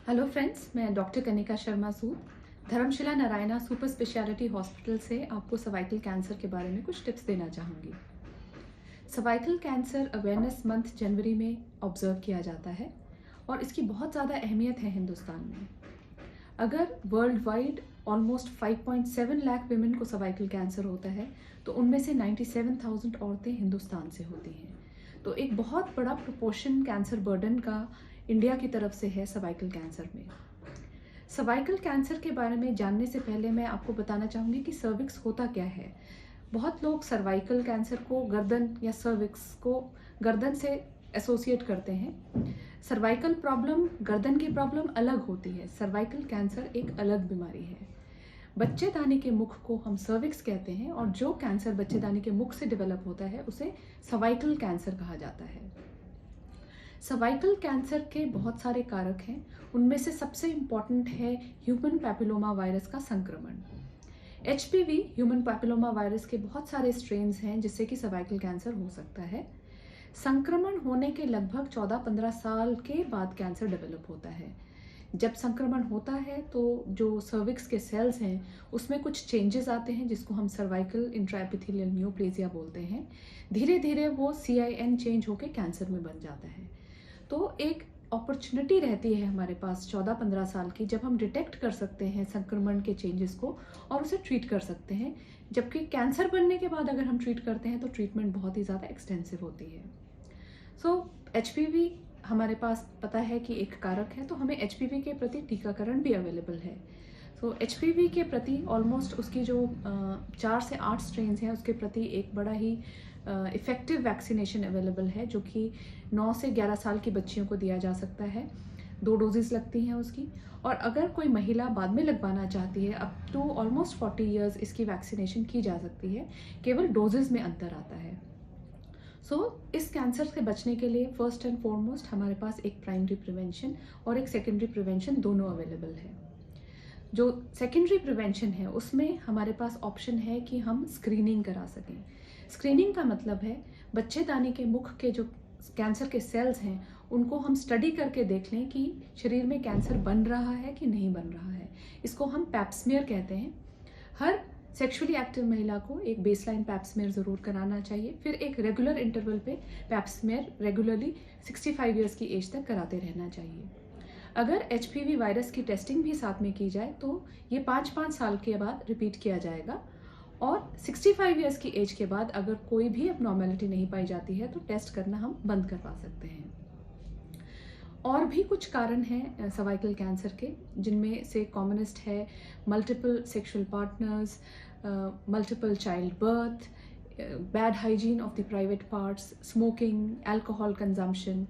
Hello friends, मैं doctor Kanika Sharma Sood Dharamshila Narayana super speciality hospital से आपको सर्वाइकल कैंसर के बारे में कुछ टिप्स देना चाहूँगी। सर्वाइकल कैंसर अवेयरनेस मंथ जनवरी में ऑब्जर्व किया जाता है और इसकी बहुत ज़्यादा अहमियत है हिंदुस्तान में। अगर world wide almost 5.7 lakh women को सर्वाइकल कैंसर होता है तो उनमें से 97,000 औरतें हिंदुस्तान से होती हैं। तो एक बहुत बड़ा प्रोपोर्शन कैंसर बर्डन का इंडिया की तरफ से है सर्वाइकल कैंसर में। सर्वाइकल कैंसर के बारे में जानने से पहले मैं आपको बताना चाहूँगी कि सर्विक्स होता क्या है। बहुत लोग सर्वाइकल कैंसर को गर्दन या सर्विक्स को गर्दन से एसोसिएट करते हैं। सर्वाइकल प्रॉब्लम गर्दन की प्रॉब्लम अलग होती है, सर्वाइकल कैंसर एक अलग बीमारी है। बच्चेदानी के मुख को हम सर्विक्स कहते हैं और जो कैंसर बच्चेदानी के मुख से डेवलप होता है उसे सर्वाइकल कैंसर कहा जाता है। सर्वाइकल कैंसर के बहुत सारे कारक हैं, उनमें से सबसे इम्पॉर्टेंट है ह्यूमन पैपिलोमा वायरस का संक्रमण। HPV ह्यूमन पैपिलोमा वायरस के बहुत सारे स्ट्रेन्स हैं जिससे कि सर्वाइकल कैंसर हो सकता है। संक्रमण होने के लगभग 14-15 साल के बाद कैंसर डेवलप होता है। जब संक्रमण होता है तो जो सर्विक्स के सेल्स हैं उसमें कुछ चेंजेस आते हैं जिसको हम सर्वाइकल इंट्राएपिथेलियल न्यूप्लेजिया बोलते हैं। धीरे धीरे वो CIN चेंज होकर कैंसर में बन जाता है। तो एक अपॉर्चुनिटी रहती है हमारे पास 14-15 साल की, जब हम डिटेक्ट कर सकते हैं संक्रमण के चेंजेस को और उसे ट्रीट कर सकते हैं। जबकि कैंसर बनने के बाद अगर हम ट्रीट करते हैं तो ट्रीटमेंट बहुत ही ज़्यादा एक्सटेंसिव होती है। HPV हमारे पास पता है कि एक कारक है, तो हमें HPV के प्रति टीकाकरण भी अवेलेबल है। HPV के प्रति ऑलमोस्ट उसकी जो 4 से 8 स्ट्रेन्स हैं उसके प्रति एक बड़ा ही इफ़ेक्टिव वैक्सीनेशन अवेलेबल है जो कि 9 से 11 साल की बच्चियों को दिया जा सकता है। 2 डोजेस लगती हैं उसकी, और अगर कोई महिला बाद में लगवाना चाहती है अप टू ऑलमोस्ट 40 इयर्स इसकी वैक्सीनेशन की जा सकती है, केवल डोजेस में अंतर आता है। इस कैंसर से बचने के लिए फर्स्ट एंड फॉरमोस्ट हमारे पास एक प्राइमरी प्रिवेंशन और एक सेकेंडरी प्रिवेंशन दोनों अवेलेबल है। जो सेकेंडरी प्रिवेंशन है उसमें हमारे पास ऑप्शन है कि हम स्क्रीनिंग करा सकें। स्क्रीनिंग का मतलब है बच्चेदानी के मुख के जो कैंसर के सेल्स हैं उनको हम स्टडी करके देख लें कि शरीर में कैंसर बन रहा है कि नहीं बन रहा है। इसको हम पैप्समियर कहते हैं। हर सेक्सुअली एक्टिव महिला को एक बेसलाइन पैप्समियर ज़रूर कराना चाहिए, फिर एक रेगुलर इंटरवल पे पैप्समियर रेगुलरली 65 ईयर्स की एज तक कराते रहना चाहिए। अगर HPV वायरस की टेस्टिंग भी साथ में की जाए तो ये 5-5 साल के बाद रिपीट किया जाएगा, और 65 ईयर्स की एज के बाद अगर कोई भी एबनॉर्मेलिटी नहीं पाई जाती है तो टेस्ट करना हम बंद करवा सकते हैं। और भी कुछ कारण हैं सर्वाइकल कैंसर के, जिनमें से कॉमनेस्ट है multiple sexual partners, multiple child birth, bad hygiene of the private parts, smoking, alcohol consumption,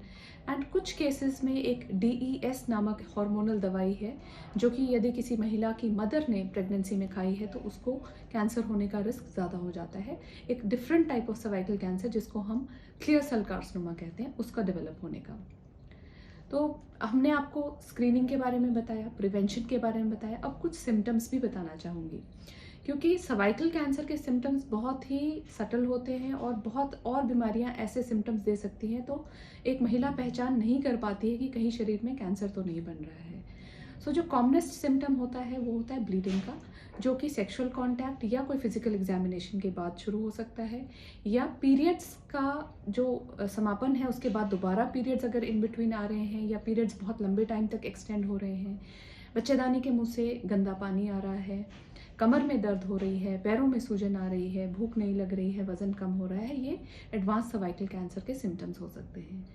and कुछ केसेस में एक DES नामक हार्मोनल दवाई है जो कि यदि किसी महिला की मदर ने प्रेगनेंसी में खाई है तो उसको कैंसर होने का रिस्क ज़्यादा हो जाता है। एक different type of cervical cancer जिसको हम क्लियर सेल कार्सिनोमा कहते हैं उसका डेवलप होने का। तो हमने आपको स्क्रीनिंग के बारे में बताया, प्रिवेंशन के बारे में बताया, अब कुछ सिम्टम्स भी बताना चाहूँगी, क्योंकि सर्वाइकल कैंसर के सिम्टम्स बहुत ही सटल होते हैं और बहुत और बीमारियां ऐसे सिम्टम्स दे सकती हैं तो एक महिला पहचान नहीं कर पाती है कि कहीं शरीर में कैंसर तो नहीं बन रहा है। जो कॉमनेस्ट सिम्टम होता है वो होता है ब्लीडिंग का, जो कि सेक्सुअल कांटेक्ट या कोई फिजिकल एग्जामिनेशन के बाद शुरू हो सकता है, या पीरियड्स का जो समापन है उसके बाद दोबारा पीरियड्स अगर इन बिटवीन आ रहे हैं, या पीरियड्स बहुत लंबे टाइम तक एक्सटेंड हो रहे हैं, बच्चेदानी के मुंह से गंदा पानी आ रहा है, कमर में दर्द हो रही है, पैरों में सूजन आ रही है, भूख नहीं लग रही है, वजन कम हो रहा है, ये एडवांस सर्वाइकल कैंसर के सिम्टम्स हो सकते हैं।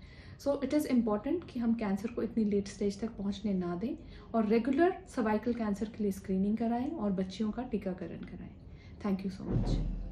इट इज़ इम्पॉर्टेंट कि हम कैंसर को इतनी लेट स्टेज तक पहुंचने ना दें और रेगुलर सर्वाइकल कैंसर के लिए स्क्रीनिंग कराएं और बच्चियों का टीकाकरण कराएं। Thank you so much.